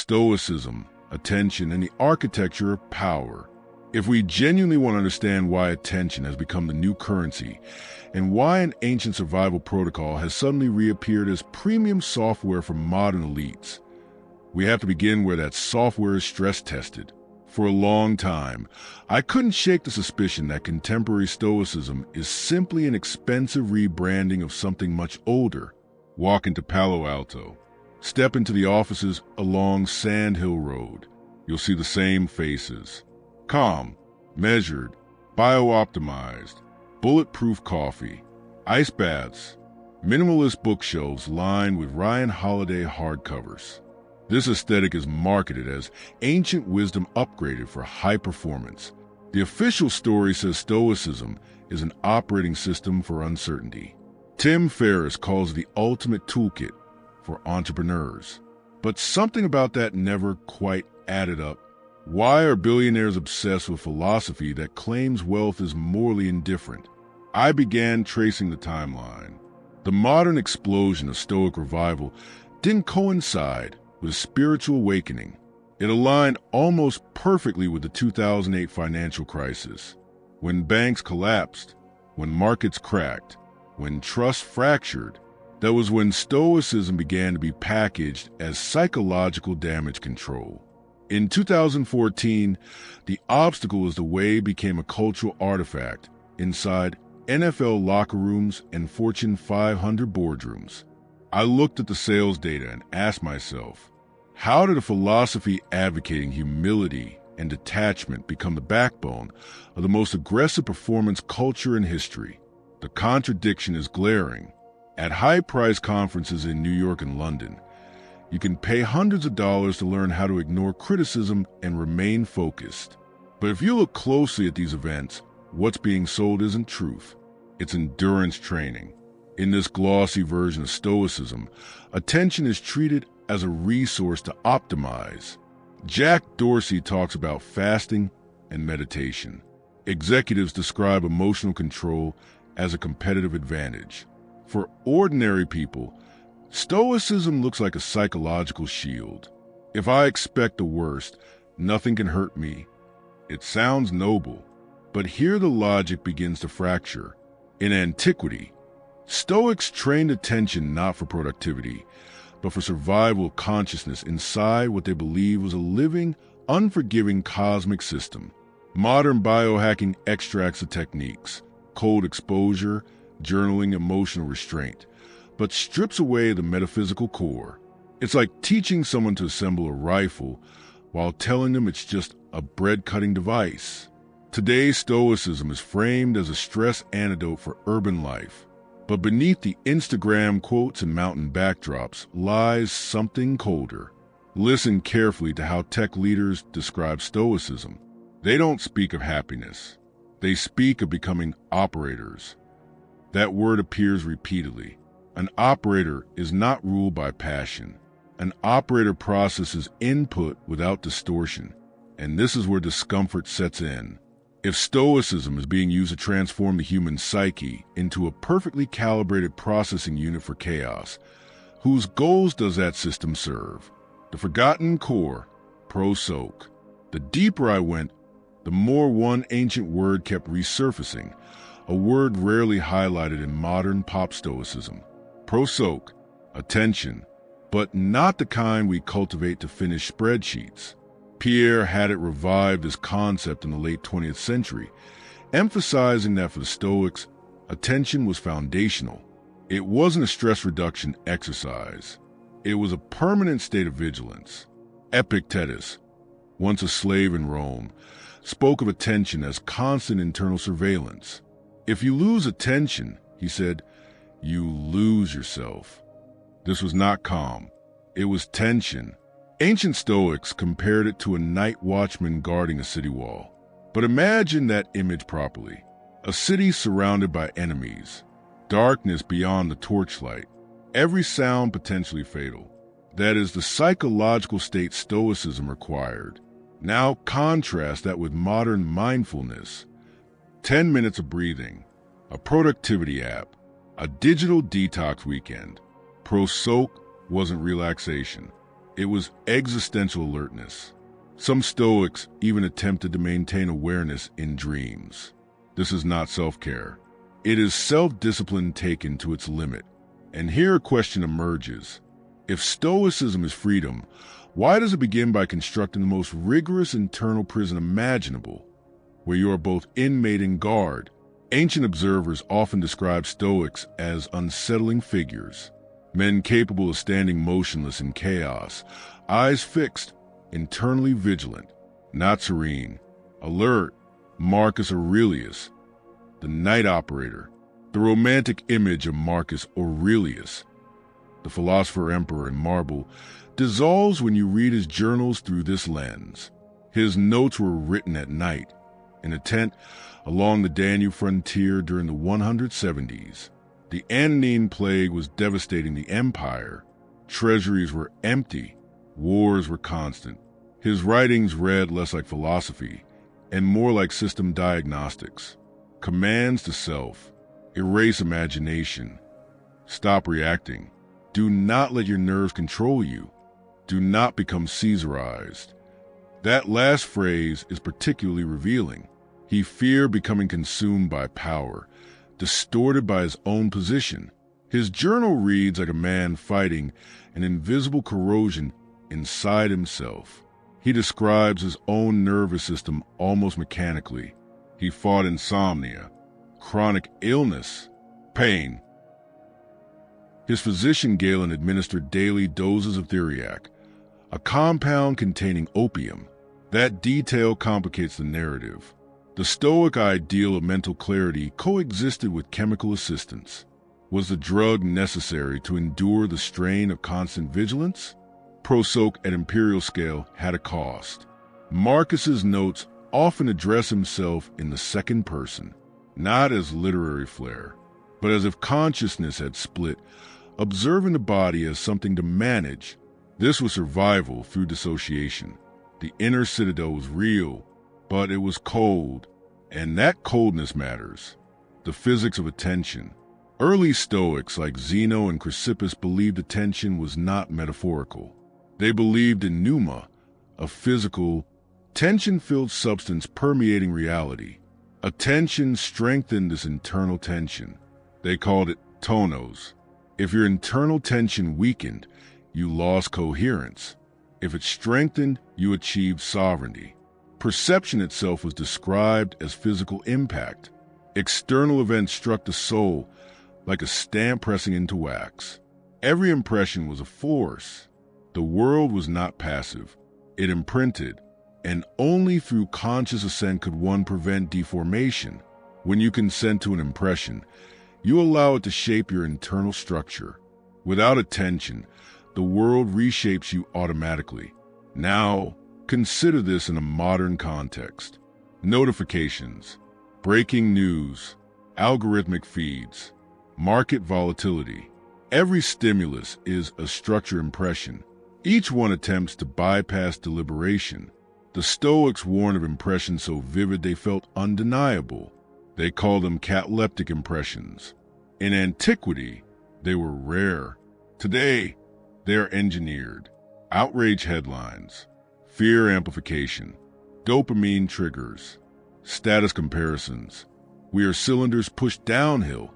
Stoicism, attention, and the architecture of power. If we genuinely want to understand why attention has become the new currency and why an ancient survival protocol has suddenly reappeared as premium software for modern elites, we have to begin where that software is stress-tested. For a long time, I couldn't shake the suspicion that contemporary Stoicism is simply an expensive rebranding of something much older. Walk into Palo Alto. Step into the offices along Sand Hill Road. You'll see the same faces. Calm, measured, bio-optimized, bulletproof coffee, ice baths, minimalist bookshelves lined with Ryan Holiday hardcovers. This aesthetic is marketed as ancient wisdom upgraded for high performance. The official story says Stoicism is an operating system for uncertainty. Tim Ferriss calls it the ultimate toolkit for entrepreneurs. But something about that never quite added up. Why are billionaires obsessed with philosophy that claims wealth is morally indifferent? I began tracing the timeline. The modern explosion of Stoic revival didn't coincide with a spiritual awakening. It aligned almost perfectly with the 2008 financial crisis. When banks collapsed, when markets cracked, when trust fractured, that was when Stoicism began to be packaged as psychological damage control. In 2014, the obstacle as the way became a cultural artifact inside NFL locker rooms and Fortune 500 boardrooms. I looked at the sales data and asked myself, how did a philosophy advocating humility and detachment become the backbone of the most aggressive performance culture in history? The contradiction is glaring. At high-priced conferences in New York and London, you can pay hundreds of dollars to learn how to ignore criticism and remain focused. But if you look closely at these events, what's being sold isn't truth. It's endurance training. In this glossy version of Stoicism, attention is treated as a resource to optimize. Jack Dorsey talks about fasting and meditation. Executives describe emotional control as a competitive advantage. For ordinary people, Stoicism looks like a psychological shield. If I expect the worst, nothing can hurt me. It sounds noble, but here the logic begins to fracture. In antiquity, Stoics trained attention not for productivity, but for survival of consciousness inside what they believed was a living, unforgiving cosmic system. Modern biohacking extracts the techniques, cold exposure, journaling, emotional restraint, but strips away the metaphysical core. It's like teaching someone to assemble a rifle while telling them it's just a bread-cutting device. Today's Stoicism is framed as a stress antidote for urban life. But beneath the Instagram quotes and mountain backdrops lies something colder. Listen carefully to how tech leaders describe Stoicism. They don't speak of happiness. They speak of becoming operators. That word appears repeatedly. An operator is not ruled by passion. An operator processes input without distortion. And this is where discomfort sets in. If Stoicism is being used to transform the human psyche into a perfectly calibrated processing unit for chaos, whose goals does that system serve? The forgotten core, prosoche. The deeper I went, the more one ancient word kept resurfacing, a word rarely highlighted in modern pop Stoicism. Prosoche, attention, but not the kind we cultivate to finish spreadsheets. Pierre had it revived as concept in the late 20th century, emphasizing that for the Stoics, attention was foundational. It wasn't a stress reduction exercise. It was a permanent state of vigilance. Epictetus, once a slave in Rome, spoke of attention as constant internal surveillance. If you lose attention, he said, you lose yourself. This was not calm. It was tension. Ancient Stoics compared it to a night watchman guarding a city wall. But imagine that image properly. A city surrounded by enemies. Darkness beyond the torchlight. Every sound potentially fatal. That is the psychological state Stoicism required. Now contrast that with modern mindfulness. 10 minutes of breathing. A productivity app. A digital detox weekend. Prosoche wasn't relaxation. It was existential alertness. Some Stoics even attempted to maintain awareness in dreams. This is not self-care. It is self-discipline taken to its limit. And here a question emerges. If Stoicism is freedom, why does it begin by constructing the most rigorous internal prison imaginable, where you are both inmate and guard? Ancient observers often describe Stoics as unsettling figures, men capable of standing motionless in chaos, eyes fixed, internally vigilant, not serene, alert. Marcus Aurelius, the night operator, the romantic image of Marcus Aurelius, the philosopher emperor in marble, dissolves when you read his journals through this lens. His notes were written at night, in a tent along the Danube frontier during the 170s. The Antonine Plague was devastating the empire. Treasuries were empty. Wars were constant. His writings read less like philosophy and more like system diagnostics. Commands to self: erase imagination, stop reacting, do not let your nerves control you, do not become Caesarized. That last phrase is particularly revealing. He feared becoming consumed by power, distorted by his own position. His journal reads like a man fighting an invisible corrosion inside himself. He describes his own nervous system almost mechanically. He fought insomnia, chronic illness, pain. His physician Galen administered daily doses of theriac, a compound containing opium. That detail complicates the narrative. The Stoic ideal of mental clarity coexisted with chemical assistance. Was the drug necessary to endure the strain of constant vigilance? Prosoche at imperial scale had a cost. Marcus's notes often address himself in the second person, not as literary flair, but as if consciousness had split, observing the body as something to manage. This was survival through dissociation. The inner citadel was real, but it was cold, and that coldness matters. The physics of attention. Early Stoics like Zeno and Chrysippus believed attention was not metaphorical. They believed in pneuma, a physical, tension-filled substance permeating reality. Attention strengthened this internal tension. They called it tonos. If your internal tension weakened, you lost coherence. If it strengthened, you achieved sovereignty. Perception itself was described as physical impact. External events struck the soul like a stamp pressing into wax. Every impression was a force. The world was not passive. It imprinted, and only through conscious assent could one prevent deformation. When you consent to an impression, you allow it to shape your internal structure. Without attention, the world reshapes you automatically. Now, consider this in a modern context. Notifications, breaking news, algorithmic feeds, market volatility. Every stimulus is a structure impression. Each one attempts to bypass deliberation. The Stoics warned of impressions so vivid they felt undeniable. They called them cataleptic impressions. In antiquity, they were rare. Today, they are engineered. Outrage headlines, fear amplification, dopamine triggers, status comparisons. We are cylinders pushed downhill,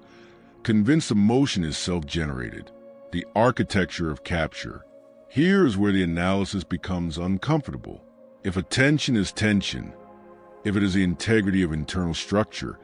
convinced emotion is self-generated. The architecture of capture. Here is where the analysis becomes uncomfortable. If attention is tension, if it is the integrity of internal structure,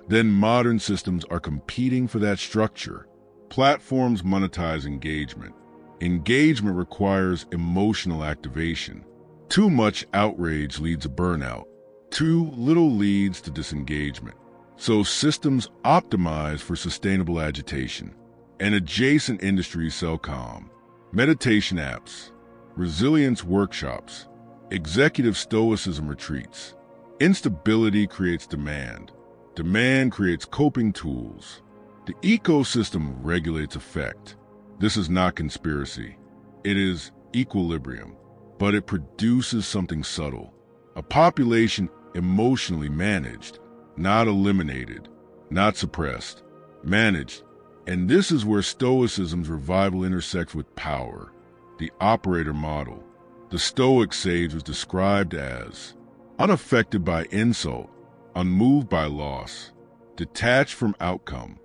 then modern systems are competing for that structure. Platforms monetize engagement. Engagement requires emotional activation. Too much outrage leads to burnout. Too little leads to disengagement. So systems optimize for sustainable agitation. And adjacent industries sell calm. Meditation apps, resilience workshops, executive stoicism retreats. Instability creates demand. Demand creates coping tools. The ecosystem regulates effect. This is not conspiracy. It is equilibrium, but it produces something subtle. A population emotionally managed, not eliminated, not suppressed, managed. And this is where Stoicism's revival intersects with power. the operator model. The Stoic sage was described as unaffected by insult, unmoved by loss, detached from outcome,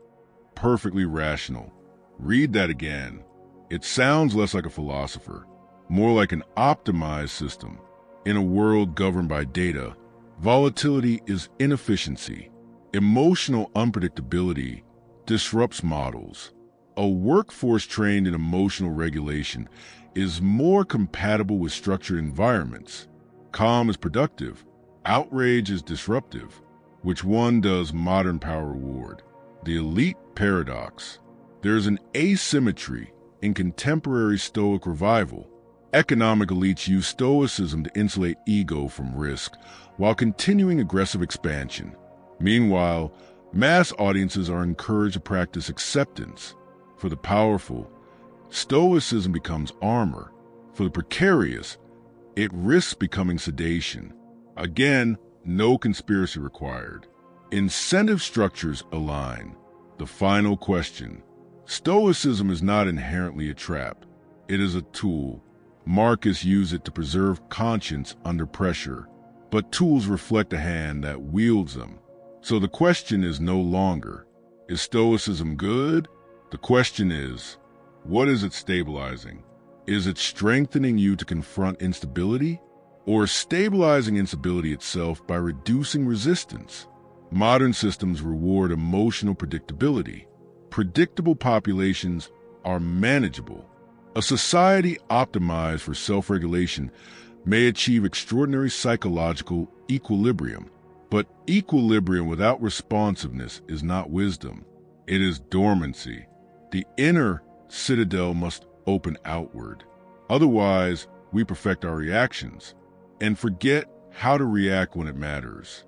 perfectly rational. Read that again. It sounds less like a philosopher, more like an optimized system. In a world governed by data, volatility is inefficiency. Emotional unpredictability disrupts models. A workforce trained in emotional regulation is more compatible with structured environments. Calm is productive. Outrage is disruptive. Which one does modern power reward? The elite paradox. There is an asymmetry in contemporary Stoic revival. Economic elites use Stoicism to insulate ego from risk while continuing aggressive expansion. Meanwhile, mass audiences are encouraged to practice acceptance. For the powerful, Stoicism becomes armor. For the precarious, it risks becoming sedation. Again, no conspiracy required. Incentive structures align. The final question. Stoicism is not inherently a trap. It is a tool. Marcus used it to preserve conscience under pressure, but tools reflect a hand that wields them. So the question is no longer, is Stoicism good? The question is, what is it stabilizing? Is it strengthening you to confront instability? Or stabilizing instability itself by reducing resistance? Modern systems reward emotional predictability. Predictable populations are manageable. A society optimized for self-regulation may achieve extraordinary psychological equilibrium. But equilibrium without responsiveness is not wisdom. It is dormancy. The inner citadel must open outward. Otherwise, we perfect our reactions and forget how to react when it matters.